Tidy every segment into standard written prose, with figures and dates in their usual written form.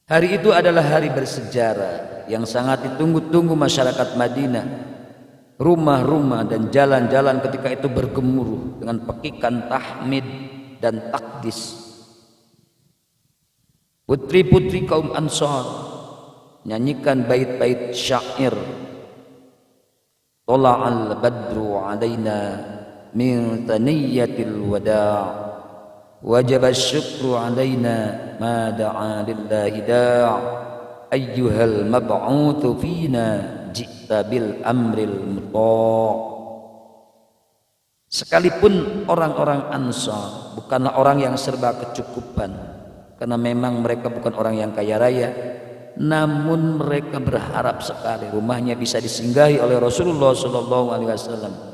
Hari itu adalah hari bersejarah yang sangat ditunggu-tunggu masyarakat Madinah. Rumah-rumah dan jalan-jalan ketika itu bergemuruh dengan pekikan tahmid dan takdis. Putri-putri kaum Ansar nyanyikan bait-bait syair. Tola'al badru alaina min taniyatil wada' wajib syukru alaina ma da'a lillahi da' ayyuhal mab'uthu fina ji'ta bil amril muta'. Sekalipun orang-orang Ansar bukanlah orang yang serba kecukupan, karena memang mereka bukan orang yang kaya raya, namun mereka berharap sekali rumahnya bisa disinggahi oleh Rasulullah SAW.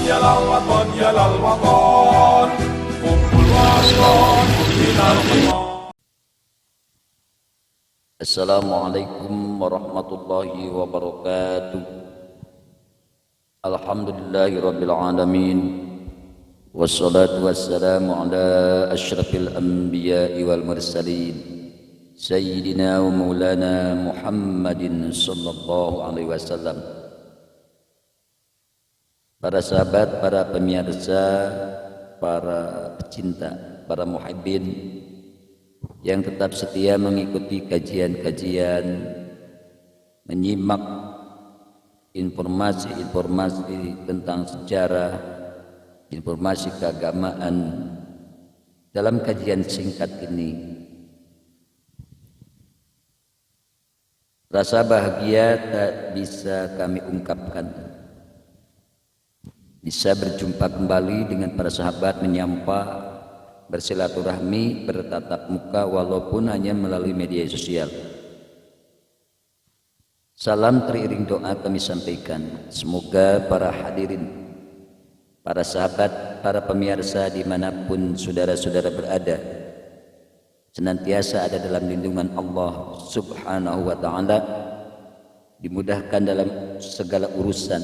يا للوطن يا للوطن قم الوطن إلى الوطن. Assalamualaikum warahmatullahi wabarakatuh. Alhamdulillahi rabbil alamin, wassalatu wassalamu ala asyrafil anbiya'i wal mursalin sayyidina wa maulana Muhammadin sallallahu alaihi wasallam. Para sahabat, para pemirsa, para pecinta, para muhibbin yang tetap setia mengikuti kajian-kajian, menyimak informasi-informasi tentang sejarah, informasi keagamaan dalam kajian singkat ini. Rasa bahagia tak bisa kami ungkapkan, bisa berjumpa kembali dengan para sahabat, menyapa, bersilaturahmi, bertatap muka walaupun hanya melalui media sosial. Salam teriring doa kami sampaikan. Semoga para hadirin, para sahabat, para pemirsa dimanapun saudara-saudara berada, senantiasa ada dalam lindungan Allah Subhanahu wa ta'ala, dimudahkan dalam segala urusan,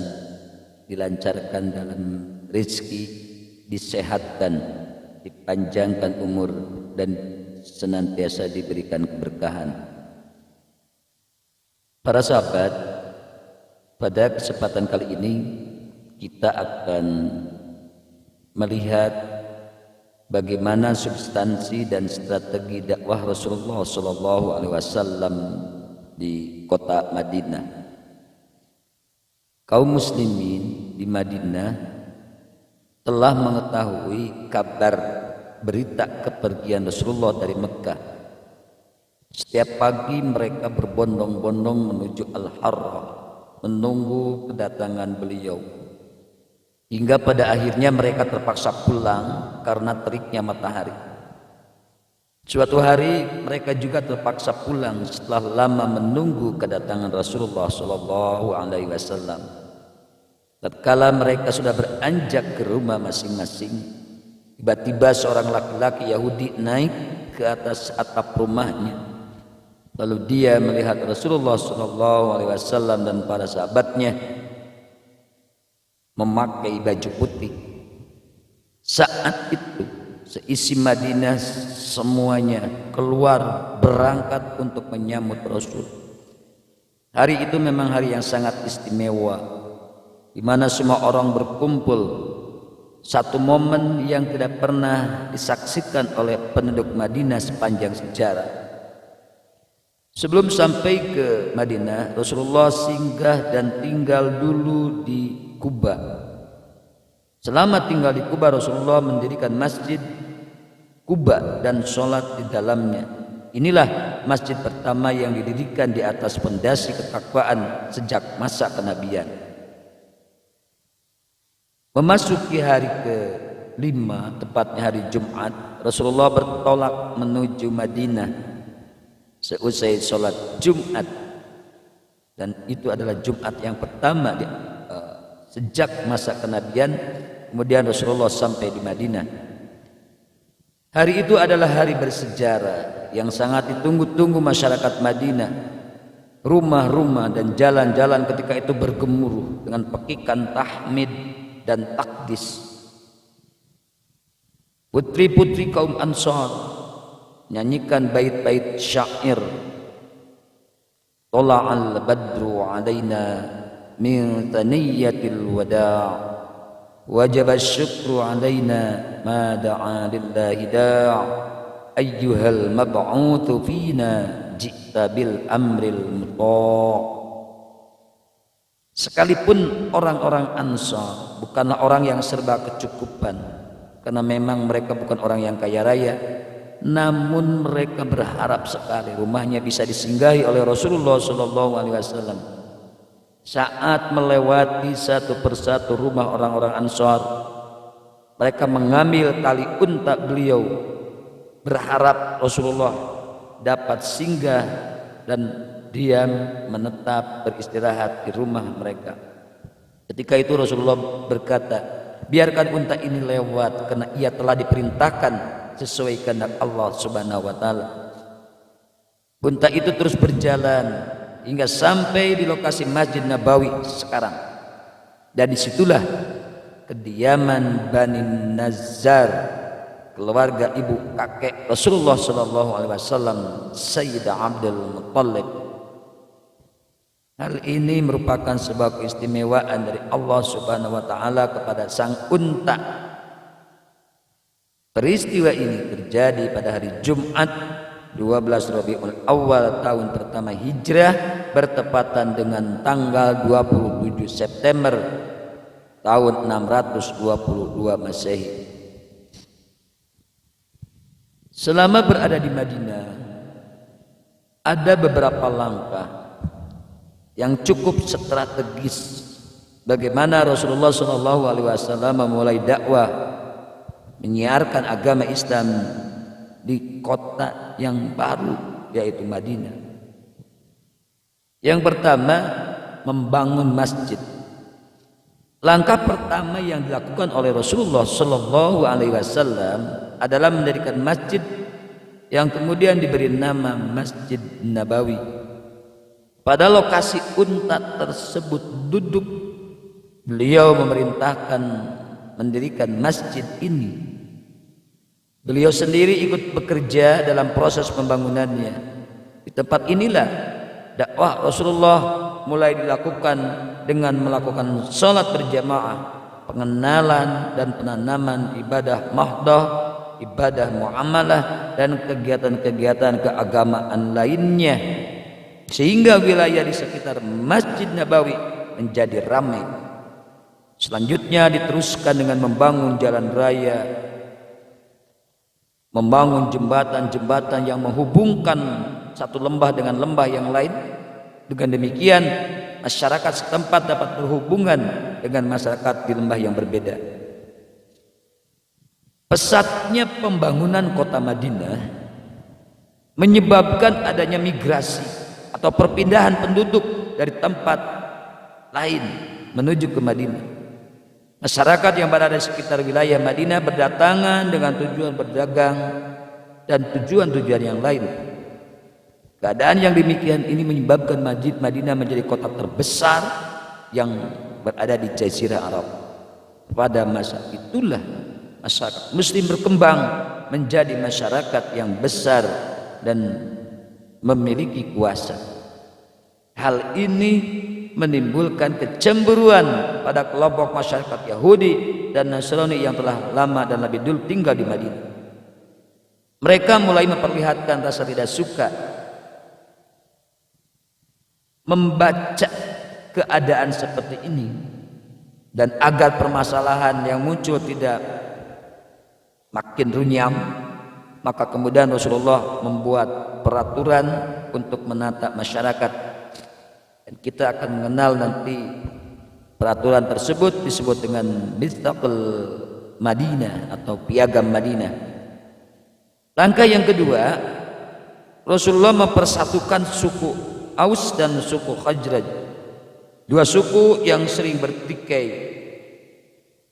dilancarkan dalam rezeki, disehatkan, dipanjangkan umur, dan senantiasa diberikan keberkahan. Para sahabat, pada kesempatan kali ini kita akan melihat bagaimana substansi dan strategi dakwah Rasulullah SAW di kota Madinah. Kaum muslimin di Madinah telah mengetahui kabar berita kepergian Rasulullah dari Mekah. Setiap pagi mereka berbondong-bondong menuju Al-Harra menunggu kedatangan beliau, hingga pada akhirnya mereka terpaksa pulang karena teriknya matahari. Suatu hari mereka juga terpaksa pulang setelah lama menunggu kedatangan Rasulullah SAW. Tatkala mereka sudah beranjak ke rumah masing-masing, tiba-tiba seorang laki-laki Yahudi naik ke atas atap rumahnya. Lalu dia melihat Rasulullah SAW dan para sahabatnya memakai baju putih. Saat itu seisi Madinah semuanya keluar berangkat untuk menyambut Rasul. Hari itu memang hari yang sangat istimewa, di mana semua orang berkumpul. Satu momen yang tidak pernah disaksikan oleh penduduk Madinah sepanjang sejarah. Sebelum sampai ke Madinah, Rasulullah singgah dan tinggal dulu di Quba. Selama tinggal di Quba, Rasulullah mendirikan masjid Quba dan sholat di dalamnya. Inilah masjid pertama yang didirikan di atas fondasi ketakwaan sejak masa kenabian. Memasuki hari ke-5, tepatnya hari Jumat, Rasulullah bertolak menuju Madinah seusai sholat Jumat, dan itu adalah Jumat yang pertama sejak masa kenabian. Kemudian Rasulullah sampai di Madinah. Hari itu adalah hari bersejarah yang sangat ditunggu-tunggu masyarakat Madinah. rumah-rumah dan jalan-jalan ketika itu bergemuruh dengan pekikan tahmid dan takdis. Putri-putri kaum Ansar nyanyikan bait-bait syair. Tala'al badru alaina min thaniyatil wada' wajaba syukru alaina ma da'a lillahi da' ayyuhal mab'uthu fina ji'ta bil amril muta'. Sekalipun orang-orang Ansar bukanlah orang yang serba kecukupan, karena memang mereka bukan orang yang kaya raya, namun mereka berharap sekali rumahnya bisa disinggahi oleh Rasulullah SAW. Saat melewati satu persatu rumah orang-orang Ansar, mereka mengambil tali unta beliau, berharap Rasulullah dapat singgah dan diam menetap beristirahat di rumah mereka. Ketika itu Rasulullah berkata, biarkan unta ini lewat karena ia telah diperintahkan sesuai kehendak Allah Subhanahu wa taala. Unta itu terus berjalan hingga sampai di lokasi Masjid Nabawi sekarang. Dan disitulah kediaman Bani Nazzar, keluarga ibu kakek Rasulullah SAW, Sayyidah Abdul Muttalib. Hal ini merupakan sebuah keistimewaan dari Allah Subhanahu wa taala kepada sang unta. Peristiwa ini terjadi pada hari Jumat 12 Rabiul Awal tahun pertama Hijrah, bertepatan dengan tanggal 27 September tahun 622 Masehi. Selama berada di Madinah, ada beberapa langkah yang cukup strategis bagaimana Rasulullah SAW memulai dakwah menyiarkan agama Islam di kota yang baru, yaitu Madinah. Yang pertama, membangun masjid. Langkah pertama yang dilakukan oleh Rasulullah SAW adalah mendirikan masjid yang kemudian diberi nama Masjid Nabawi. Pada lokasi unta tersebut duduk, beliau memerintahkan mendirikan masjid ini. Beliau sendiri ikut bekerja dalam proses pembangunannya. Di tempat inilah dakwah Rasulullah mulai dilakukan dengan melakukan sholat berjamaah, pengenalan dan penanaman ibadah mahdoh, ibadah muamalah, dan kegiatan-kegiatan keagamaan lainnya, sehingga wilayah di sekitar Masjid Nabawi menjadi ramai. Selanjutnya diteruskan dengan membangun jalan raya, membangun jembatan-jembatan yang menghubungkan satu lembah dengan lembah yang lain. Dengan demikian masyarakat setempat dapat berhubungan dengan masyarakat di lembah yang berbeda. Pesatnya pembangunan kota Madinah menyebabkan adanya migrasi atau perpindahan penduduk dari tempat lain menuju ke Madinah. Masyarakat yang berada di sekitar wilayah Madinah berdatangan dengan tujuan berdagang dan tujuan-tujuan yang lain. Keadaan yang demikian ini menyebabkan Masjid Madinah menjadi kota terbesar yang berada di Jazirah Arab. Pada masa itulah masyarakat Muslim berkembang menjadi masyarakat yang besar dan memiliki kuasa. Hal ini menimbulkan kecemburuan pada kelompok masyarakat Yahudi dan Nasrani yang telah lama dan lebih dulu tinggal di Madinah. Mereka mulai memperlihatkan rasa tidak suka membaca keadaan seperti ini, dan agar permasalahan yang muncul tidak makin runyam, maka kemudian Rasulullah membuat peraturan untuk menata masyarakat, dan kita akan mengenal nanti peraturan tersebut disebut dengan Mitsaqul Madinah atau Piagam Madinah. Langkah yang kedua, Rasulullah mempersatukan suku Aus dan suku Khazraj, dua suku yang sering bertikai,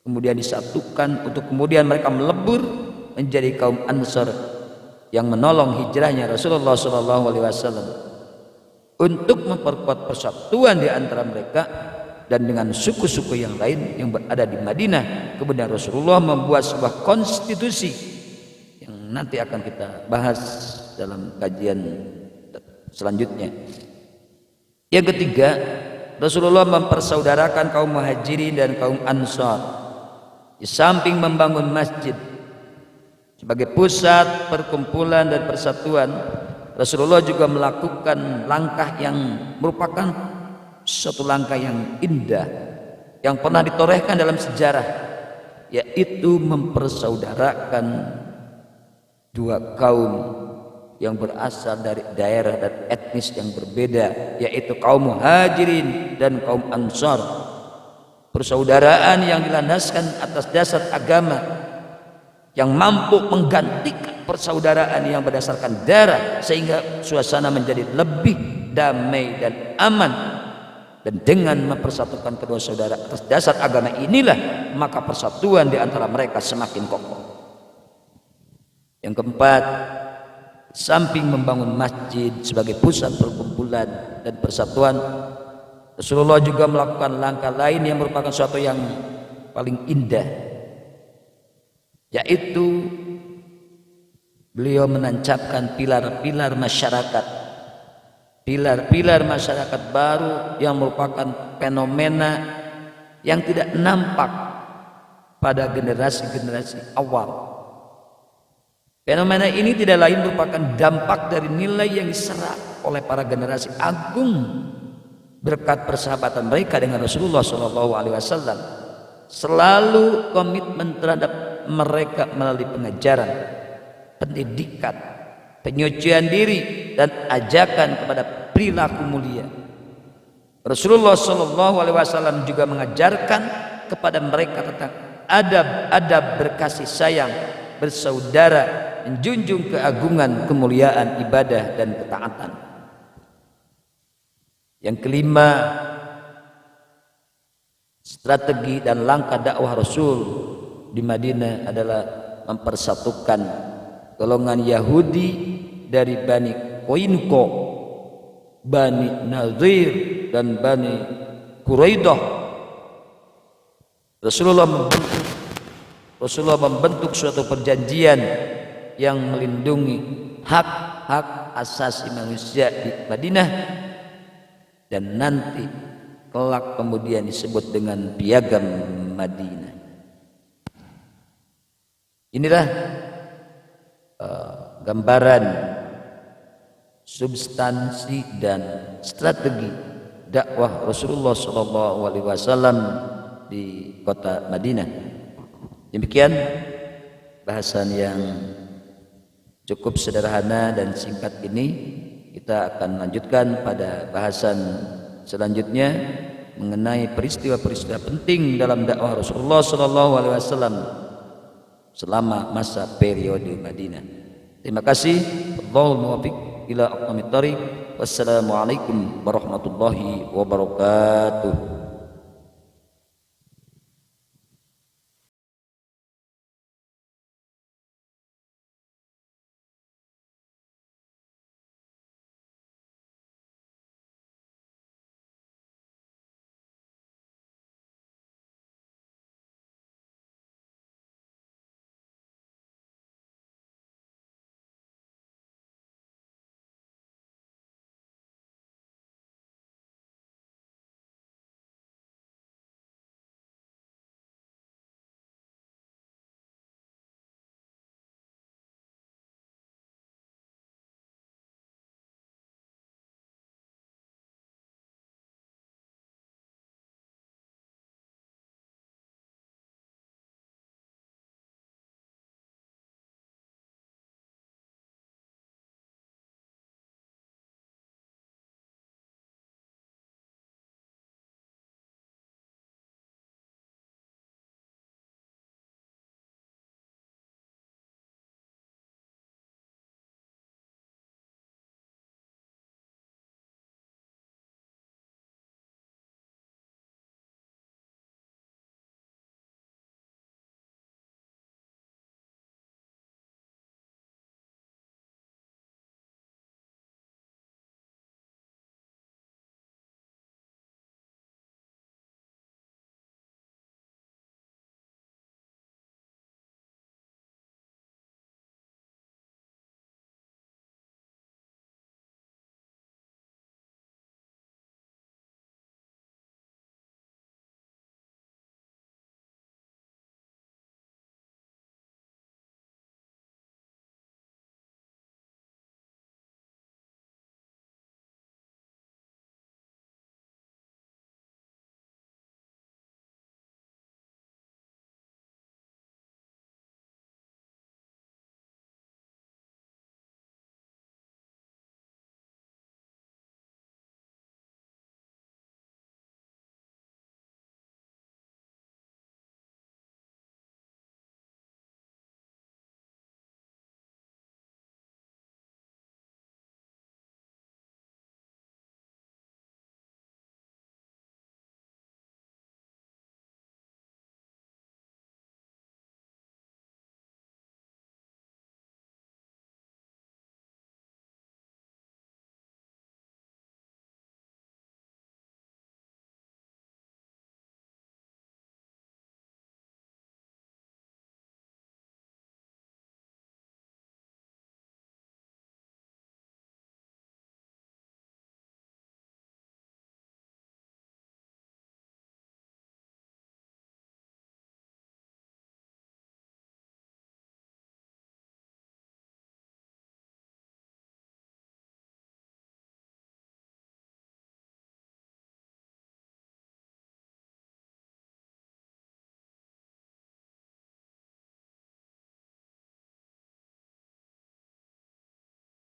kemudian disatukan untuk kemudian mereka melebur menjadi kaum Ansar yang menolong hijrahnya Rasulullah SAW. untuk memperkuat persatuan di antara mereka dan dengan suku-suku yang lain yang berada di Madinah. Kemudian Rasulullah membuat sebuah konstitusi yang nanti akan kita bahas dalam kajian selanjutnya. Yang ketiga, Rasulullah mempersaudarakan kaum Muhajirin dan kaum Ansar. Di samping membangun masjid sebagai pusat perkumpulan dan persatuan, Rasulullah juga melakukan langkah yang merupakan suatu langkah yang indah yang pernah ditorehkan dalam sejarah, yaitu mempersaudarakan dua kaum yang berasal dari daerah dan etnis yang berbeda, yaitu kaum Muhajirin dan kaum Ansar. Persaudaraan yang dilandaskan atas dasar agama yang mampu menggantikan persaudaraan yang berdasarkan darah, sehingga suasana menjadi lebih damai dan aman. Dan dengan mempersatukan kedua saudara atas dasar agama inilah maka persatuan di antara mereka semakin kokoh. Yang keempat, samping membangun masjid sebagai pusat perkumpulan dan persatuan, Rasulullah juga melakukan langkah lain yang merupakan suatu yang paling indah, yaitu beliau menancapkan pilar-pilar masyarakat, pilar-pilar masyarakat baru yang merupakan fenomena yang tidak nampak pada generasi-generasi awal. Fenomena ini tidak lain merupakan dampak dari nilai yang diserap oleh para generasi agung berkat persahabatan mereka dengan Rasulullah SAW. Selalu komitmen terhadap mereka melalui pengajaran, pendidikan, penyucian diri dan ajakan kepada perilaku mulia. Rasulullah SAW juga mengajarkan kepada mereka tentang adab-adab berkasih sayang, bersaudara, menjunjung keagungan, kemuliaan, ibadah dan ketaatan. Yang kelima, strategi dan langkah dakwah Rasul di Madinah adalah mempersatukan golongan Yahudi dari Bani Qainuqa, Bani Nadir dan Bani Quraidah. Rasulullah membentuk suatu perjanjian yang melindungi hak-hak asasi manusia di Madinah dan nanti kelak kemudian disebut dengan Piagam Madinah. Inilah gambaran substansi dan strategi dakwah Rasulullah SAW di kota Madinah. Demikian bahasan yang cukup sederhana dan singkat ini. Kita akan lanjutkan pada bahasan selanjutnya mengenai peristiwa-peristiwa penting dalam dakwah Rasulullah SAW selama masa periode Madinah. Terima kasih. Allahumma muwaffiq ila aqwamit thariq. Wassalamualaikum warahmatullahi wabarakatuh.